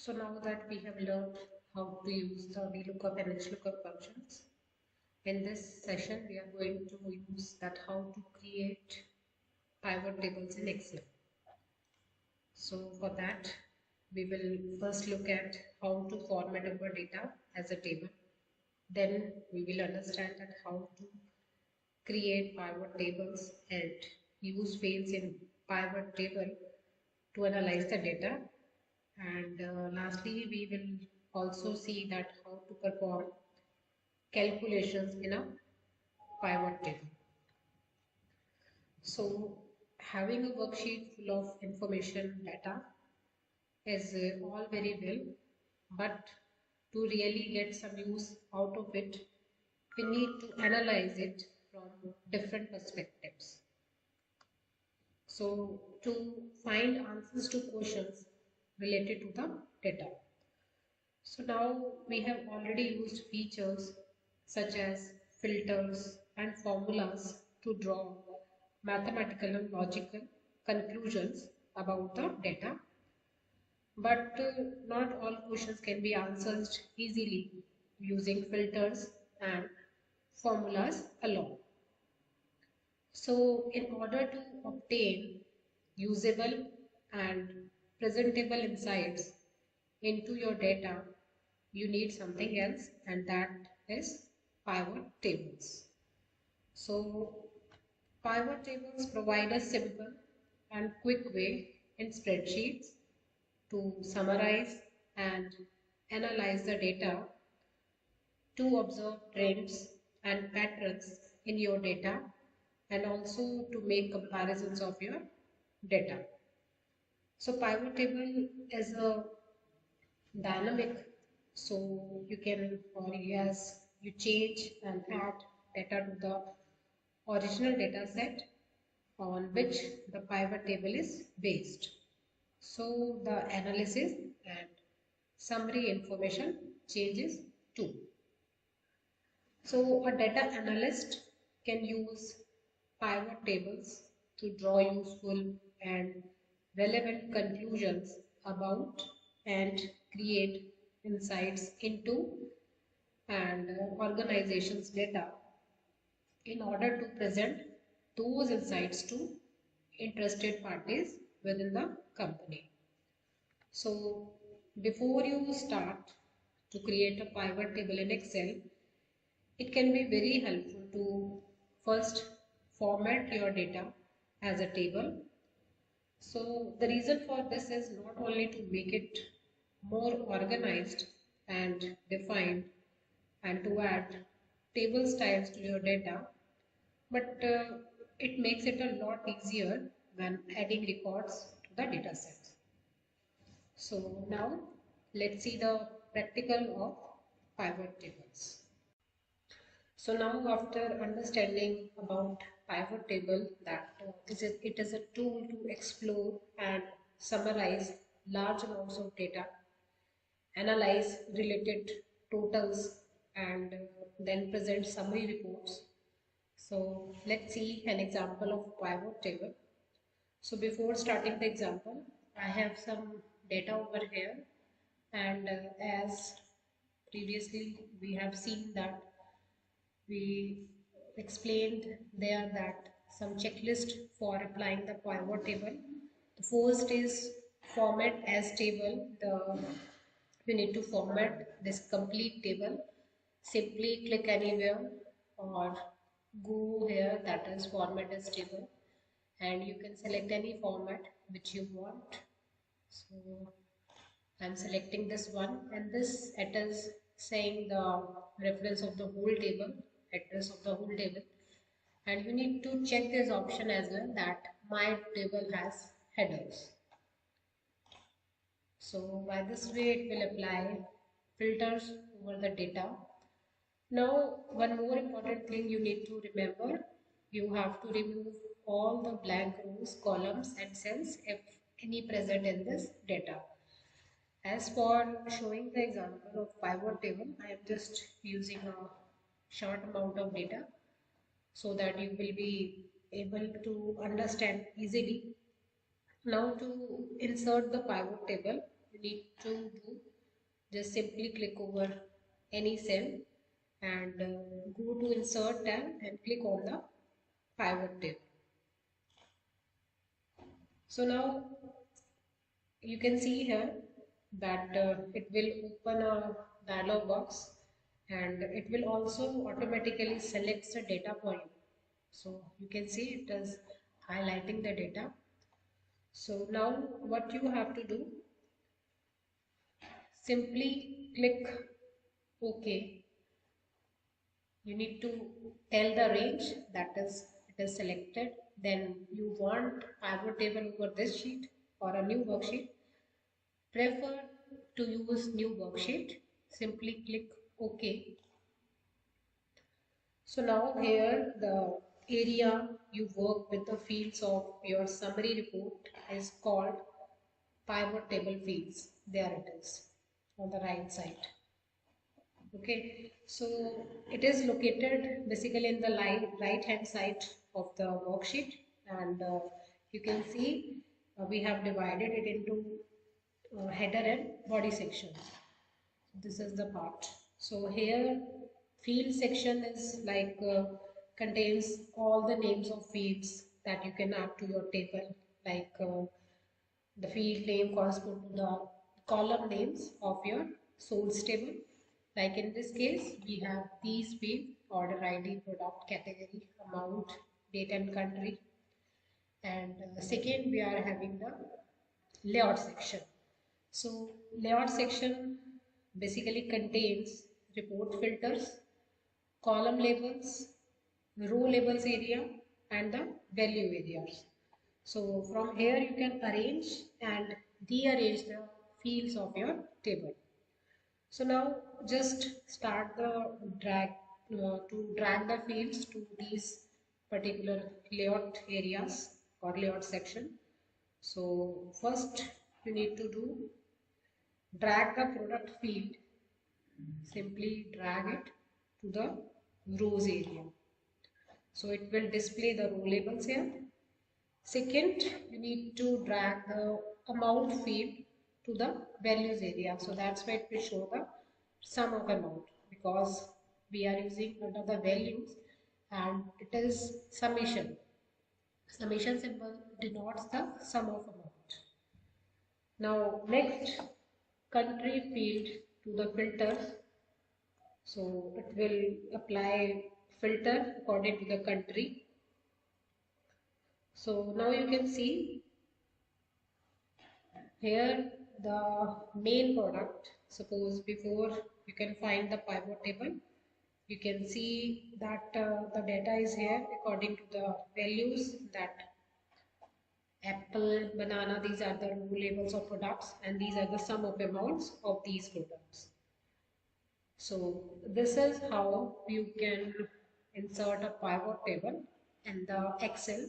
So now that we have learned how to use the VLOOKUP and HLOOKUP functions, in this session we are going to use that how to create pivot tables in Excel. So for that we will first look at how to format our data as a table. Then we will understand that how to create pivot tables and use fields in pivot table to analyze the data. And lastly, we will also see that how to perform calculations in a pivot table. So having a worksheet full of information data is all very well, but to really get some use out of it, we need to analyze it from different perspectives. So to find answers to questions related to the data. So now we have already used features such as filters and formulas to draw mathematical and logical conclusions about the data. But not all questions can be answered easily using filters and formulas alone. So in order to obtain usable and presentable insights into your data, you need something else, and that is pivot tables. So pivot tables provide a simple and quick way in spreadsheets to summarize and analyze the data, to observe trends and patterns in your data, and also to make comparisons of your data. So pivot table is a dynamic, so you can, or as you change and add data to the original data set on which the pivot table is based. So the analysis and summary information changes too. So a data analyst can use pivot tables to draw useful and relevant conclusions about and create insights into and organizations' data in order to present those insights to interested parties within the company. So before you start to create a pivot table in Excel, it can be very helpful to first format your data as a table. So the reason for this is not only to make it more organized and defined and to add table styles to your data, but it makes it a lot easier when adding records to the data set. So now let's see the practical of pivot tables. So now after understanding about pivot table, that it is a tool to explore and summarize large amounts of data, analyze related totals, and then present summary reports. So let's see an example of pivot table. So before starting the example, I have some data over here, and as previously we have seen that we explained there that some checklist for applying the pivot table. The first is format as table. We need to format this complete table. Simply click anywhere or go here, that is format as table, and you can select any format which you want. So I'm selecting this one, and this it is saying the reference of the whole table, address of the whole table, and you need to check this option as well that my table has headers. So by this way it will apply filters over the data. Now one more important thing you need to remember, you have to remove all the blank rows, columns and cells if any present in this data. As for showing the example of pivot table, I am just using a short amount of data so that you will be able to understand easily. Now to insert the pivot table, you need to do, just simply click over any cell and go to insert tab and click on the pivot table. So now you can see here that it will open a dialog box and it will also automatically select the data for you. So you can see it is highlighting the data. So now what you have to do, simply click OK. You need to tell the range, that is it is selected. Then you want pivot table over this sheet or a new worksheet. Prefer to use new worksheet. Simply click OK. So now here the area you work with the fields of your summary report is called pivot table fields. There it is on the right side. Okay, so it is located basically in the right hand side of the worksheet, and you can see we have divided it into header and body sections. This is the part. So here field section is like contains all the names of fields that you can add to your table, like the field name correspond to the column names of your source table. Like in this case, we have these fields: order ID, product category, amount, date and country. And second, we are having the layout section. So layout section basically contains report filters, column labels, row labels area, and the value areas. So from here you can arrange and rearrange the fields of your table. So now just start the drag the fields to these particular layout areas or layout section. So first you need to do drag the product field, simply drag it to the rows area. So it will display the row labels here. Second, you need to drag the amount field to the values area. So that's why it will show the sum of amount, because we are using under the values and it is summation. Summation symbol denotes the sum of amount. Now next, country field to the filter. So it will apply filter according to the country. So now you can see here the main product. Suppose before you can find the pivot table, you can see that the data is here according to the values, that apple, banana, these are the row labels of products and these are the sum of amounts of these products. So this is how you can insert a pivot table in the Excel